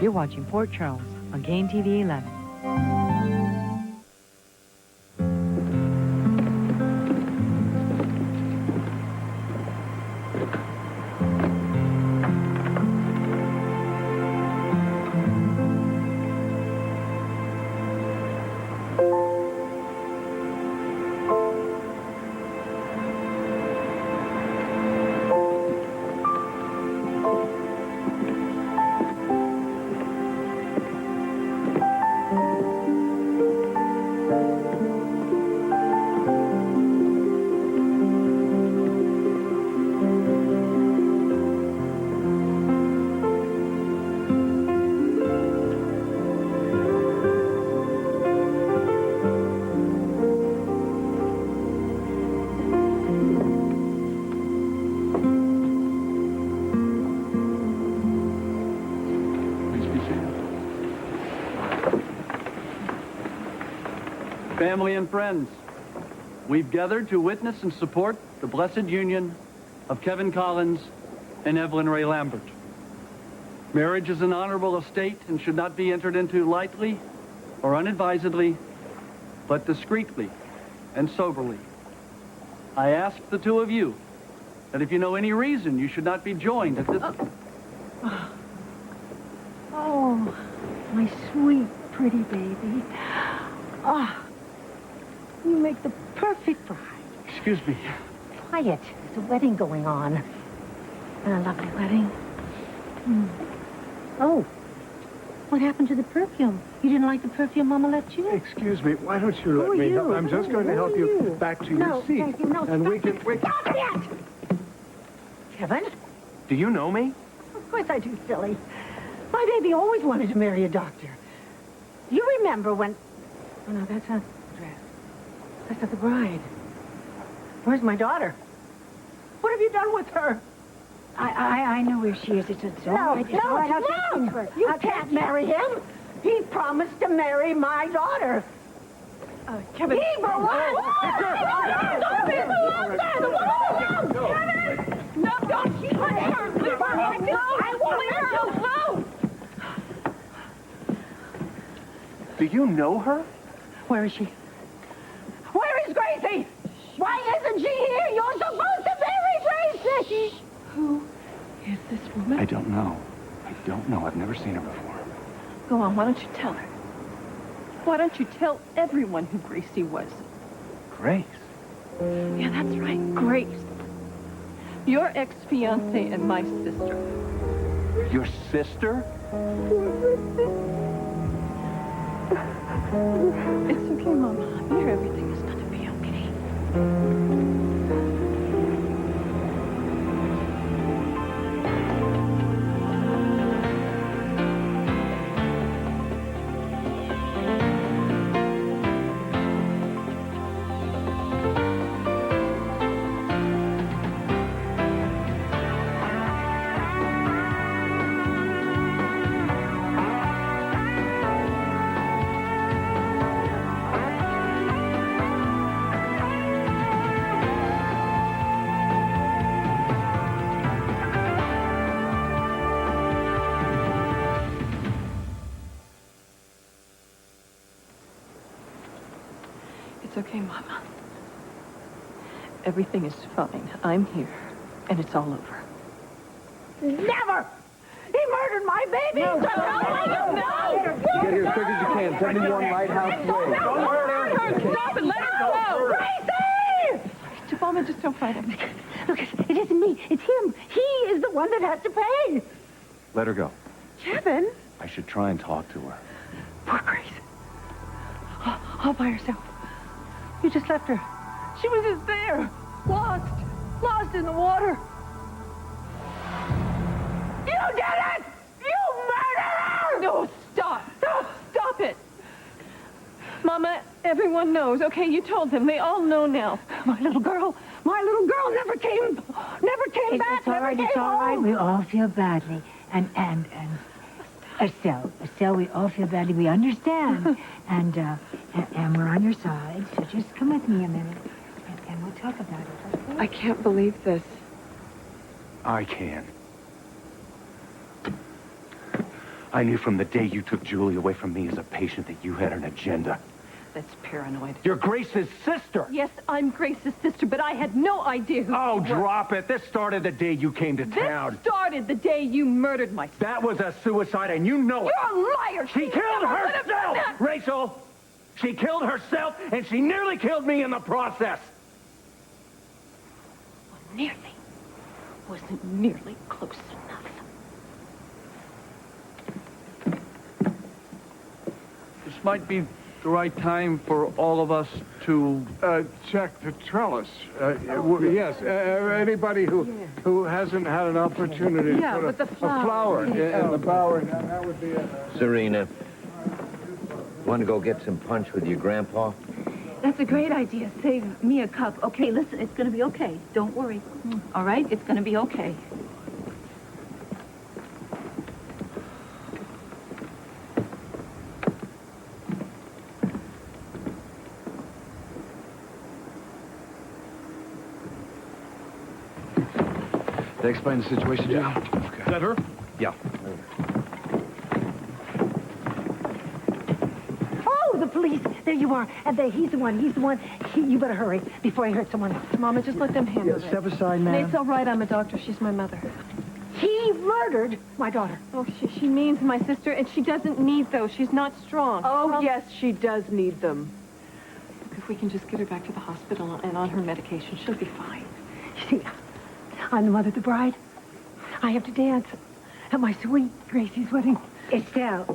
You're watching Port Charles on KNTV 11. Family and friends, we've gathered to witness and support the blessed union of Kevin Collins and Evelyn Ray Lambert. Marriage is an honorable estate and should not be entered into lightly or unadvisedly, but discreetly and soberly. I ask the two of you that if you know any reason you should not be joined at this... Oh, my sweet, pretty baby. Ah, you make the perfect bride. Excuse me. Quiet. There's a wedding going on. And a lovely wedding. Oh, what happened to the perfume? You didn't like the perfume Mama left you? Excuse me, why don't you let me help? I'm just going to help you back to your seat. Thank you. No, and stop we can... it. Stop it! Kevin? Do you know me? Of course I do, silly. My baby always wanted to marry a doctor. You remember when... Oh, no, that's not the dress. That's not the bride. Where's my daughter? What have you done with her? I know where she is. It's all right. It's all right. I'll take her. You can't marry him. He promised to marry my daughter. Kevin. He belongs there. He belongs there. The woman belongs. Kevin! No, don't. She's my daughter. No, I won't. No. Do you know her? Where is she? Where is Gracie? Why isn't she here? You're supposed to marry Gracie. Who is this woman? I don't know. I've never seen her before. Go on. Why don't you tell her? Why don't you tell everyone who Gracie was? Grace? Yeah, that's right. Grace. Your ex-fiancée and my sister. Your sister? It's okay, Mom. I'm here. Everything is gonna be okay. It's okay, Mama. Everything is fine. I'm here, and it's all over. Never! He murdered my baby! No! Get here as quick as you can. 71 Lighthouse Way. Don't hurt her! Stop it! Let her go! Gracie! Mama, just don't fight him. Look, it isn't me. It's him. He is the one that has to pay. Let her go. Kevin? I should try and talk to her. Poor Grace. All by herself. You just left her. She was just there. Lost in the water. You did it! You murderer! No, stop. Stop it. Mama, everyone knows, okay? You told them. They all know now. My little girl never came back. It's all right. It's all right. We all feel badly. And Estelle, we all feel badly. We understand. and we're on your side. So just come with me a minute, and we'll talk about it, okay? I can't believe this. I can. I knew from the day you took Julie away from me as a patient that you had an agenda. That's paranoid. You're Grace's sister. Yes, I'm Grace's sister, but I had no idea who Oh, you were. drop it. This started the day you came to town. This started the day you murdered my sister. That was a suicide, and you know it. You're a liar! She killed never would have done herself, that. Rachel. She killed herself, and she nearly killed me in the process. Well, nearly. Wasn't nearly close enough. This might be the right time for all of us to... Check the trellis. Yes, anybody who hasn't had an opportunity Yeah, to with put the a flower in the bower, that would be a... Serena, want to go get some punch with your grandpa? That's a great idea. Save me a cup. Okay, listen, it's going to be okay. Don't worry. All right? It's going to be okay. Did I explain the situation, Jim? Yeah. Okay. Is that her? Yeah. Oh, the police. There you are. And he's the one. You better hurry before he hurts someone. Mama, just let them handle it. Step aside, ma'am. Nate's all right. I'm a doctor. She's my mother. He murdered my daughter. Oh, she means my sister, and she doesn't need those. She's not strong. Oh, Well, yes, she does need them. If we can just get her back to the hospital and on her medication, she'll be fine. You see, I'm the mother of the bride. I have to dance at my sweet Gracie's wedding. Estelle,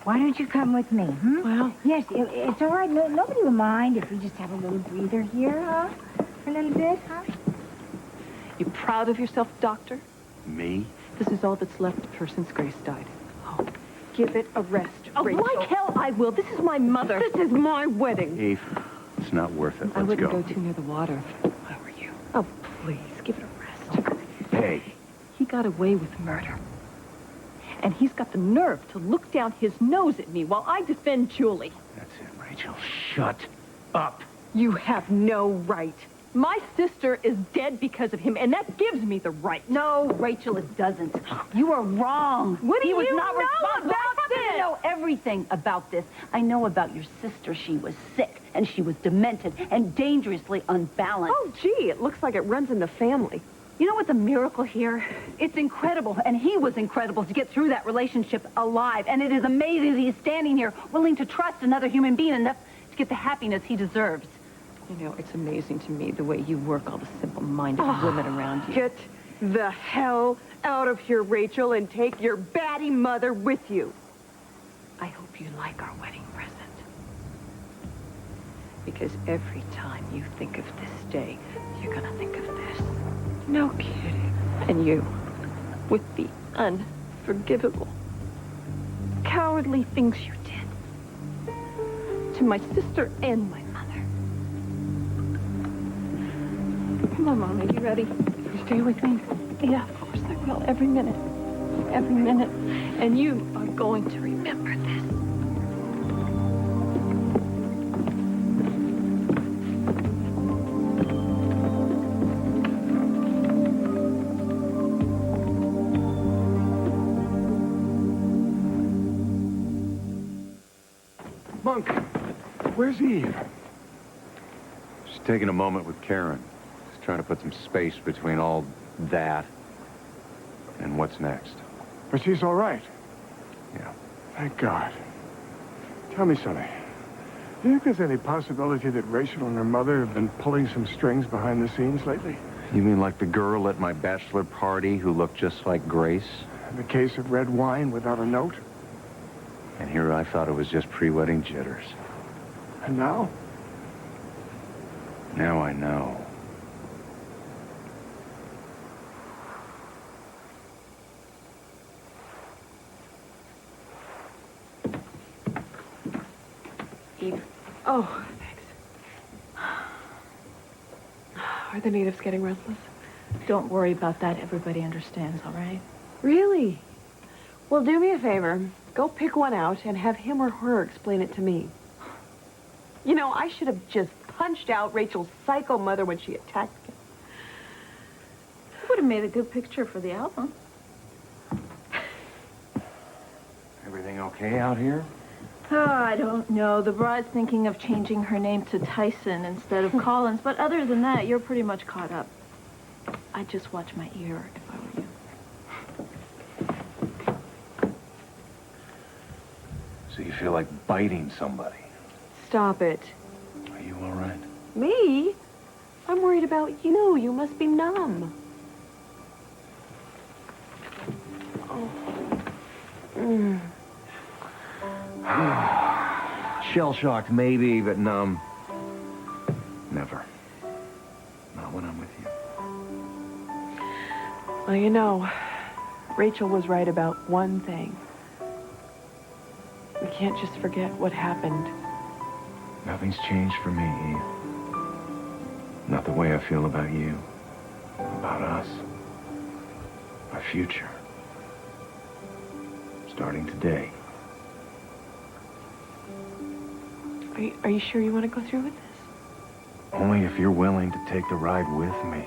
why don't you come with me? Hmm? Well, Yes, it's all right. Nobody will mind if we just have a little breather here, huh? For a little bit, huh? you proud of yourself, doctor? Me? This is all that's left of her since Grace died. Oh, give it a rest, Oh, Rachel. like hell I will. This is my mother. This is my wedding. Eve, it's not worth it. I Let's wouldn't go. go too near the water if I were you. Oh, please, give it a rest. Hey, He got away with murder. And he's got the nerve to look down his nose at me while I defend Julie. that's it, Rachel. Shut up. You have no right. My sister is dead because of him, and that gives me the right. No, Rachel, it doesn't. You are wrong. What do he was you not know responsible. about I happen this? to know everything about this. I know about your sister. She was sick, and she was demented and dangerously unbalanced. Oh, gee, it looks like it runs in the family. You know what's a miracle here? It's incredible, and he was incredible to get through that relationship alive. And it is amazing that he's standing here willing to trust another human being enough to get the happiness he deserves. You know, it's amazing to me the way you work all the simple-minded women around you. Get the hell out of here, Rachel, and take your batty mother with you. I hope you like our wedding present. Because every time you think of this day, you're gonna think of this. No kidding. And you, with the unforgivable, cowardly things you did to my sister and my mother. Come on, Mom, are you ready? You stay with me? Yeah, of course I will. Every minute. Every minute. And you are going to remember this. Monk, where's Eve? She's taking a moment with Karen. She's trying to put some space between all that and what's next. But she's all right. Yeah. Thank God. Tell me, Sonny, do you think there's any possibility that Rachel and her mother have been pulling some strings behind the scenes lately? You mean like the girl at my bachelor party who looked just like Grace? In the case of red wine without a note? And here I thought it was just pre-wedding jitters. And now? Now I know. Eve. Oh, thanks. Are the natives getting restless? Don't worry about that. Everybody understands, all right? Really? Well, do me a favor. Go pick one out and have him or her explain it to me. You know, I should have just punched out Rachel's psycho mother when she attacked me. Would have made a good picture for the album. okay out here? Oh, I don't know. The bride's thinking of changing her name to Tyson instead of Collins, but other than that, you're pretty much caught up. I'd just watch my ear if I were you. So you feel like biting somebody. Stop it. Are you all right? Me? I'm worried about you. You must be numb. Oh. Shell-shocked, maybe, but numb. Never. Not when I'm with you. Well, you know, Rachel was right about one thing. We can't just forget what happened. Nothing's changed for me, Eve. Not the way I feel about you, about us, our future. Starting today. Are you sure you want to go through with this? Only if you're willing to take the ride with me.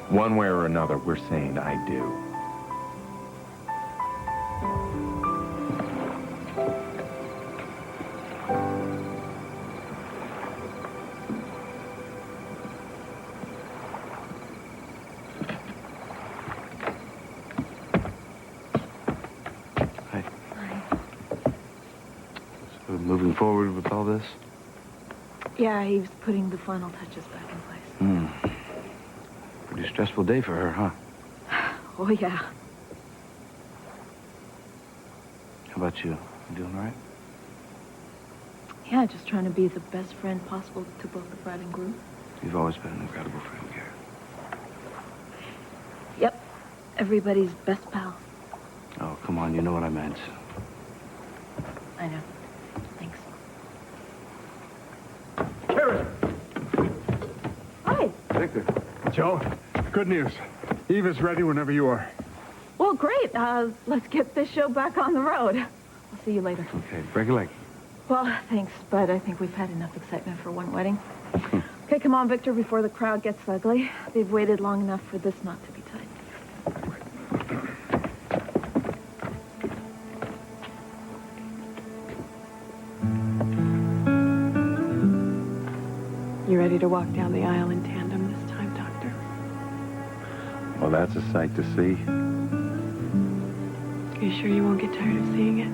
One way or another, we're saying I do. So moving forward with all this? Yeah, he's putting the final touches back in place. Pretty stressful day for her, huh? Oh, yeah. How about you? You doing all right? Yeah, just trying to be the best friend possible to both the bride and groom. You've always been an incredible friend, Karen. Yep. Everybody's best pal. Oh, come on, you know what I meant. I know. Thanks. Karen! Hi. Victor. Joe, good news. Eve is ready whenever you are. Well, great. Let's get this show back on the road. I'll see you later. Okay, break a leg. Well, thanks, but I think we've had enough excitement for one wedding. Okay, come on, Victor, before the crowd gets ugly. They've waited long enough for this not to be tight. You ready to walk down the aisle in tandem this time, Doctor? Well, that's a sight to see. Are you sure you won't get tired of seeing it?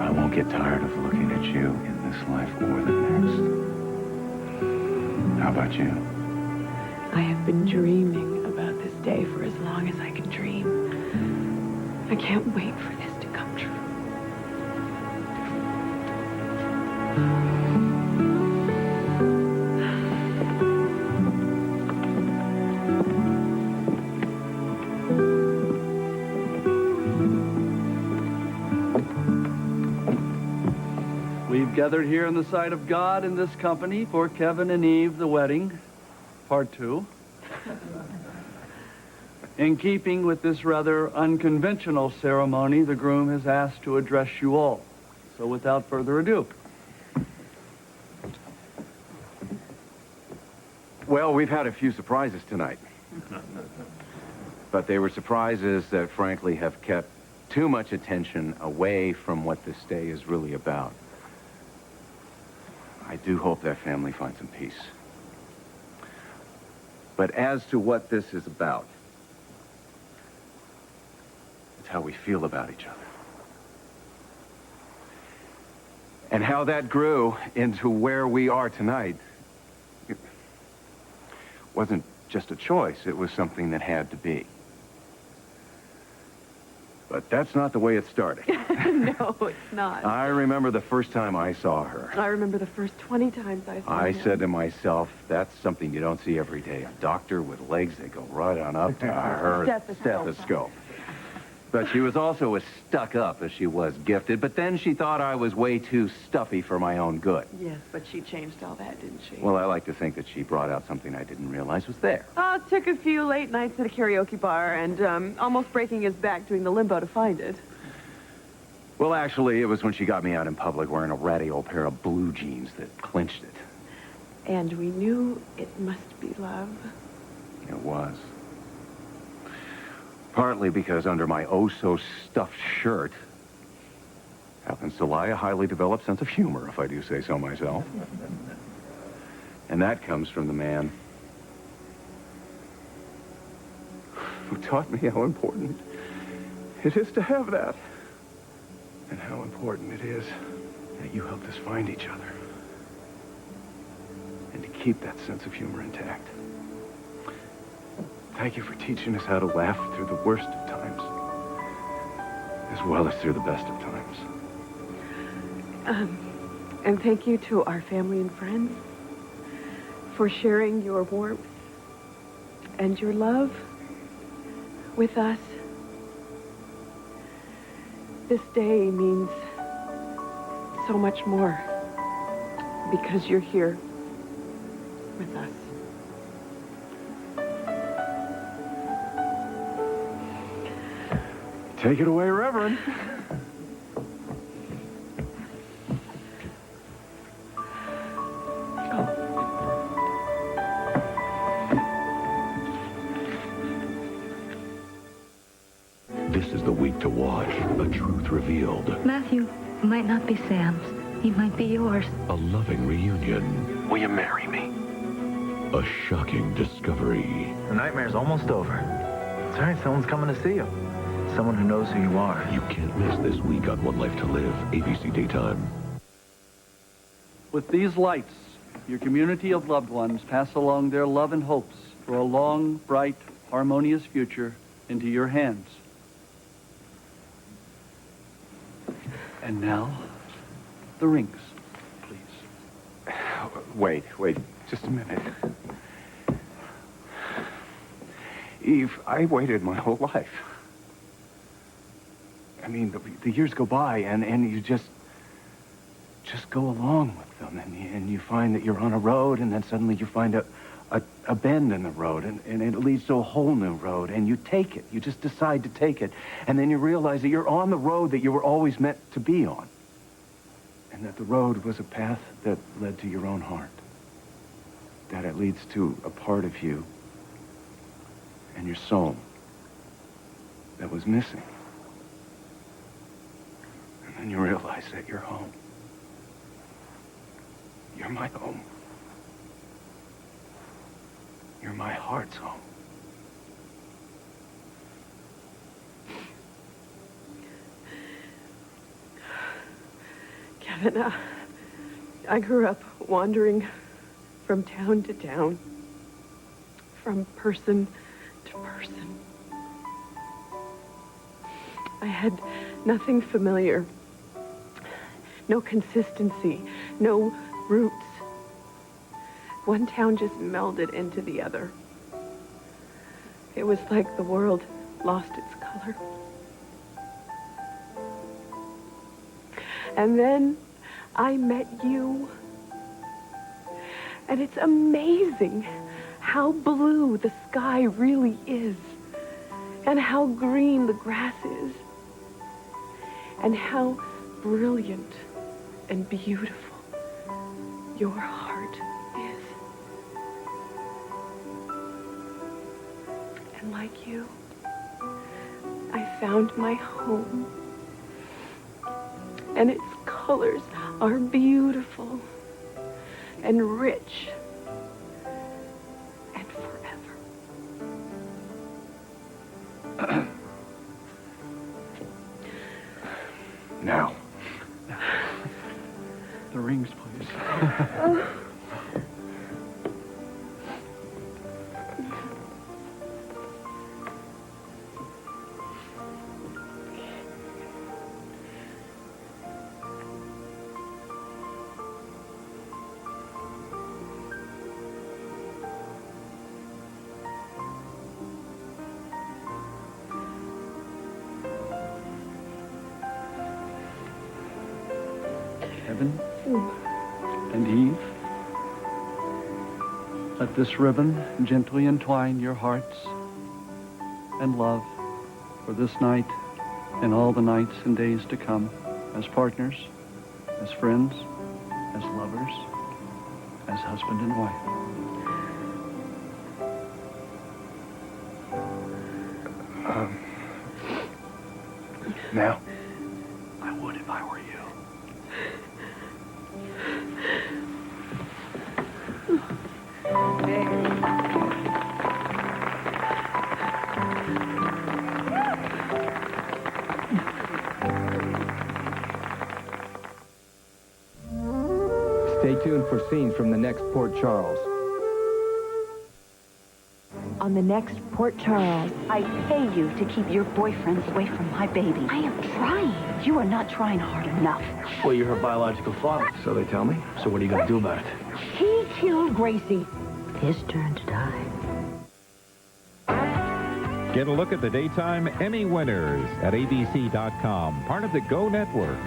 I won't get tired of looking at you in this life or the next. How about you? I have been dreaming about this day for as long as I can dream. I can't wait for this to come true. We've gathered here in the sight of God in this company for Kevin and Eve, the wedding, part 2. In keeping with this rather unconventional ceremony, the groom has asked to address you all. So without further ado. Well, we've had a few surprises tonight. But they were surprises that, frankly, have kept too much attention away from what this day is really about. I do hope that family finds some peace. But as to what this is about, it's how we feel about each other. And how that grew into where we are tonight. It wasn't just a choice, it was something that had to be. But that's not the way it started. No, it's not. I remember the first time I saw her. I remember the first 20 times I saw I him. said to myself, that's something you don't see every day. A doctor with legs that go right on up to her stethoscope. But she was also as stuck up as she was gifted. But then she thought I was way too stuffy for my own good. Yes, but she changed all that, didn't she? Well, I like to think that she brought out something I didn't realize was there. Took a few late nights at a karaoke bar and almost breaking his back doing the limbo to find it. Well, actually, it was when she got me out in public wearing a ratty old pair of blue jeans that clinched it. And we knew it must be love. It was. Partly because under my oh-so-stuffed shirt happens to lie a highly developed sense of humor, if I do say so myself. And that comes from the man who taught me how important it is to have that. And how important it is that you helped us find each other. And to keep that sense of humor intact. Thank you for teaching us how to laugh through the worst of times, as well as through the best of times. And thank you to our family and friends for sharing your warmth and your love with us. This day means so much more because you're here with us. Take it away, Reverend. This is the week to watch A Truth Revealed. Matthew might not be Sam's. He might be yours. A loving reunion. Will you marry me? A shocking discovery. The nightmare's almost over. It's all right, someone's coming to see you. Someone who knows who you are. You can't miss this week on One Life to Live, ABC Daytime. With these lights, your community of loved ones pass along their love and hopes for a long, bright, harmonious future into your hands. And now, the rings, please. Wait, just a minute. Eve, I waited my whole life. I mean, the years go by, and you just go along with them, and you find that you're on a road, and then suddenly you find a bend in the road, and it leads to a whole new road, and you take it. You just decide to take it, and then you realize that you're on the road that you were always meant to be on, and that the road was a path that led to your own heart, that it leads to a part of you and your soul that was missing. And then you realize that you're home. You're my home. You're my heart's home. Kevin, I grew up wandering from town to town, from person to person. I had nothing familiar, no consistency, no roots. One town just melded into the other. It was like the world lost its color. And then I met you. And it's amazing how blue the sky really is, and how green the grass is, and how brilliant and beautiful your heart is. And like you, I found my home. And its colors are beautiful and rich and forever. Now. The rings, please. Kevin and Eve, let this ribbon gently entwine your hearts and love for this night in all the nights and days to come, as partners, as friends, as lovers, as husband and wife. Now? I would if I were you. Stay tuned for scenes from the next Port Charles. On the next Port Charles, I pay you to keep your boyfriends away from my baby. I am trying. You are not trying hard enough. Well, you're her biological father. So they tell me. So what are you going to do about it? He killed Gracie. His turn to die. Get a look at the daytime Emmy winners at abc.com, part of the Go Network.